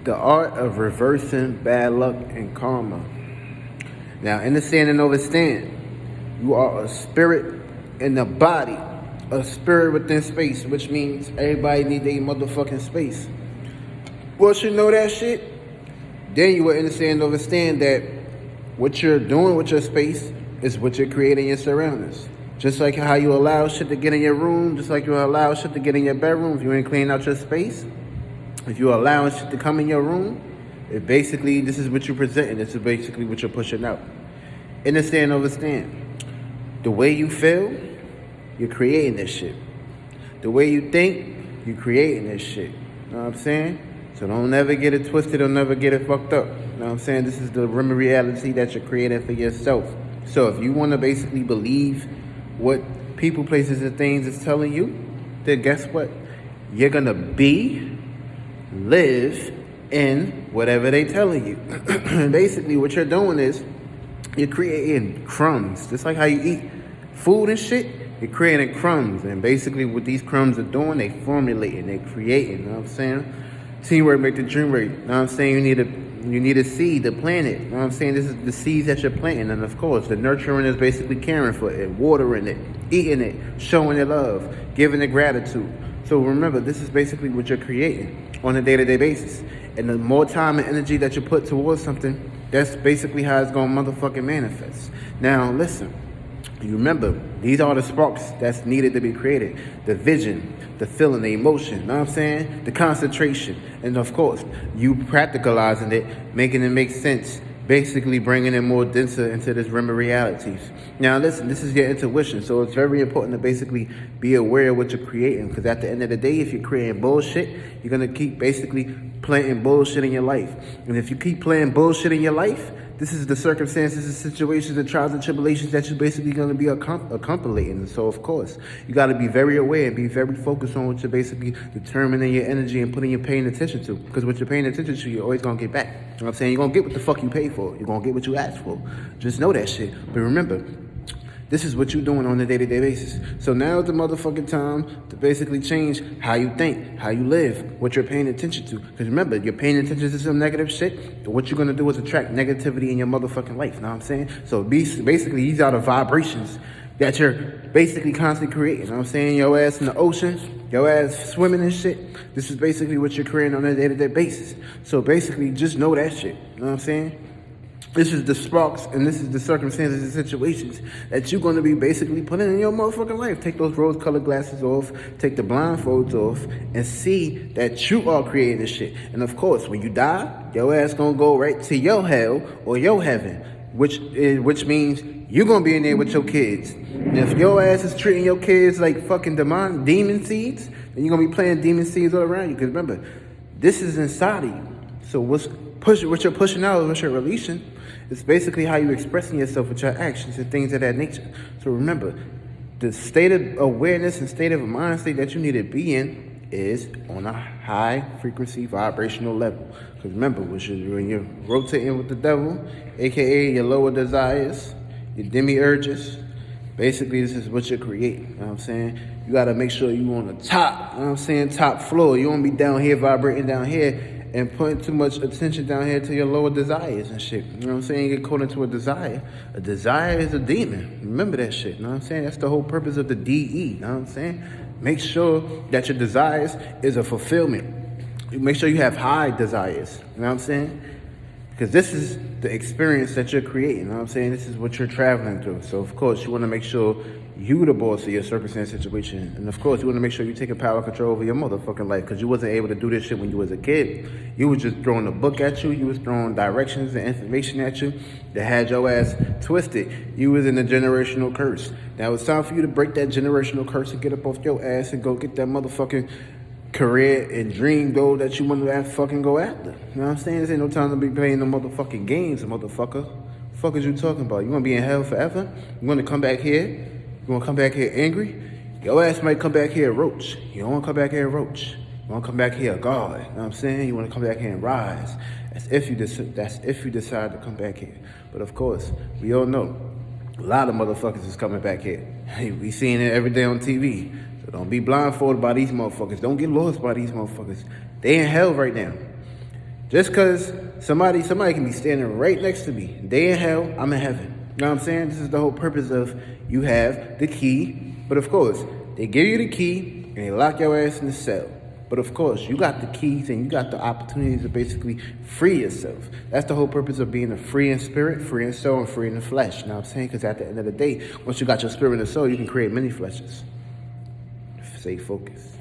The art of reversing bad luck and karma. Now, understand and understand, you are a spirit in the body, a spirit within space, which means everybody needs a motherfucking space. Once you know that shit, then you will understand and understand that what you're doing with your space is what you're creating your surroundings. Just like how you allow shit to get in your room, just like you allow shit to get in your bedroom, if you ain't cleaning out your space, if you're allowing shit to come in your room, this is what you're presenting. This is basically what you're pushing out. Understand. The way you feel, you're creating this shit. The way you think, you're creating this shit. You know what I'm saying? So don't ever get it twisted or never get it fucked up. You know what I'm saying? This is the reality that you're creating for yourself. So if you want to basically believe what people, places, and things is telling you, then guess what? You're going to live in whatever they telling you. And basically what you're doing is you're creating crumbs. Just like how you eat food and shit, you're creating crumbs. And basically what these crumbs are doing, they formulating, they creating, you know what I'm saying? Teamwork make the dream work. You know what I'm saying? You need a seed to plant it. You know what I'm saying? This is the seeds that you're planting. And of course, the nurturing is basically caring for it, watering it, eating it, showing it love, giving it gratitude. So remember, this is basically what you're creating on a day-to-day basis. And the more time and energy that you put towards something, that's basically how it's going to motherfucking manifest. Now, listen. You remember, these are the sparks that's needed to be created. The vision, the feeling, the emotion, you know what I'm saying? The concentration. And of course, you practicalizing it, making it make sense, basically bringing it more denser into this realm of realities. Now listen, this is your intuition, so it's very important to basically be aware of what you're creating, because at the end of the day, if you're creating bullshit, you're going to keep basically planting bullshit in your life. And if you keep playing bullshit in your life, this is the circumstances and situations and trials and tribulations that you're basically going to be accommodating. So, of course, you got to be very aware and be very focused on what you're basically determining your energy and putting your paying attention to. Because what you're paying attention to, you're always going to get back. You know what I'm saying? You're going to get what the fuck you pay for. You're going to get what you asked for. Just know that shit. But remember, this is what you're doing on a day-to-day basis. So now is the motherfucking time to basically change how you think, how you live, what you're paying attention to. Because remember, you're paying attention to some negative shit, what you're going to do is attract negativity in your motherfucking life. You know what I'm saying? So basically, these are the vibrations that you're basically constantly creating. You know what I'm saying? Your ass in the ocean, your ass swimming and shit. This is basically what you're creating on a day-to-day basis. So basically, just know that shit. You know what I'm saying? This is the sparks and this is the circumstances and situations that you're going to be basically putting in your motherfucking life. Take those rose-colored glasses off, take the blindfolds off, and see that you are creating this shit. And of course, when you die, your ass going to go right to your hell or your heaven, which means you're going to be in there with your kids. And if your ass is treating your kids like fucking demon seeds, then you're going to be playing demon seeds all around you. Because remember, this is inside of you. So what you're pushing out, what you're releasing, it's basically how you're expressing yourself with your actions and things of that nature. So remember, the state of awareness and state of mind state that you need to be in is on a high frequency vibrational level. Because remember, when you're rotating with the devil, aka your lower desires, your demiurges, basically this is what you're creating. You know what I'm saying? You got to make sure you on the top, you know what I'm saying, top floor. You don't be down here vibrating down here and putting too much attention down here to your lower desires and shit. You know what I'm saying? You get caught into a desire. A desire is a demon. Remember that shit. You know what I'm saying? That's the whole purpose of the DE. You know what I'm saying? Make sure that your desires is a fulfillment. Make sure you have high desires. You know what I'm saying? Because this is the experience that you're creating. You know what I'm saying? This is what you're traveling through. So, of course, you want to make sure you the boss of your circumstance situation. And, of course, you want to make sure you taking power control over your motherfucking life, because you wasn't able to do this shit when you was a kid. You was just throwing a book at you. You was throwing directions and information at you that had your ass twisted. You was in a generational curse. Now, it's time for you to break that generational curse and get up off your ass and go get that motherfucking career and dream goal that you want to fucking go after. You know what I'm saying? This ain't no time to be playing no motherfucking games, motherfucker. The fuck is you talking about? You want to be in hell forever? You want to come back here? You want to come back here angry? Your ass might come back here a roach. You don't want to come back here a roach. You want to come back here a god. You know what I'm saying? You want to come back here and rise. That's if you decide to come back here. But of course, we all know a lot of motherfuckers is coming back here. We seeing it every day on TV. So don't be blindfolded by these motherfuckers. Don't get lost by these motherfuckers. They in hell right now. Just because somebody can be standing right next to me. They in hell, I'm in heaven. You know what I'm saying? This is the whole purpose of you have the key. But of course, they give you the key and they lock your ass in the cell. But of course, you got the keys and you got the opportunity to basically free yourself. That's the whole purpose of being a free in spirit, free in soul, and free in the flesh. You know what I'm saying? Because at the end of the day, once you got your spirit and soul, you can create many fleshes. Stay focused.